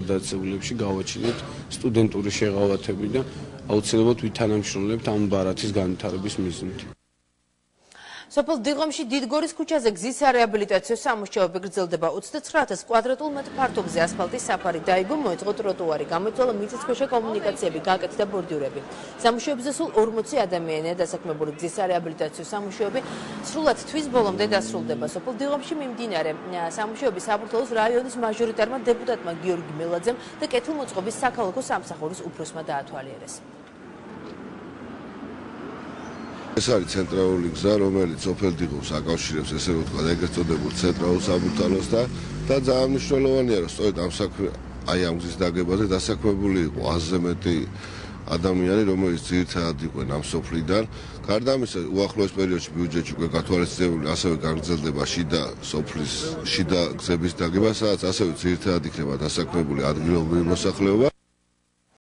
დაწესებულებში გავაჩინეთ სტუდენტური შეღავათები და აუცილებლად ვითანამშრომლებთ ამ ბარათის განვითარების მიზნით. სოფელ დიღომში დიდგორის ქუჩაზე გზის რეაბილიტაციო სამუშაოები გრძელდება 29000 კვადრატულ მეტრ ფართობზე ასფალტის საფარი დაიგო, მოეწყო ტროტუარი, გამოიწვია მიწისქვეშა კომუნიკაციები, გაკეთდა ბორდიურები. სამუშაოებზე სულ 40 ადამიანია დასაქმებული. გზის რეაბილიტაციო სამუშაოები სრულად თვის ბოლომდე დასრულდება. სოფელ დიღომში მიმდინარე სამუშაოები საბურთალოს რაიონის მაჟორიტარმა დეპუტატმა გიორგი მელაძემ და კეთილმოწყობის საქალაქო სამსახურის უფროსმა დაათვალიერეს. ეს არის ცენტრალური გზა, რომელიც სოფელ დიღომს აკავშირებს, ესე ვთქვათ, ეგრეთ წოდებულ ცენტრალურ საბურთალოს და ძალიან მნიშვნელოვანია, რომ სწორედ ამ გზის დაგებაზე დასაქმებული იყო 1000-ზე მეტი ადამიანი, რომელიც ძირითადად იყვნენ ამ სოფლიდან. გარდა ამისა, უახლოეს პერიოდში ბიუჯეტში უკვე გათვალისწინებული ასევე გაგრძელდება შიდა გზების დაგება, სადაც ასევე ძირითადად იქნება დასაქმებული ადგილობრივი მოსახლეობა.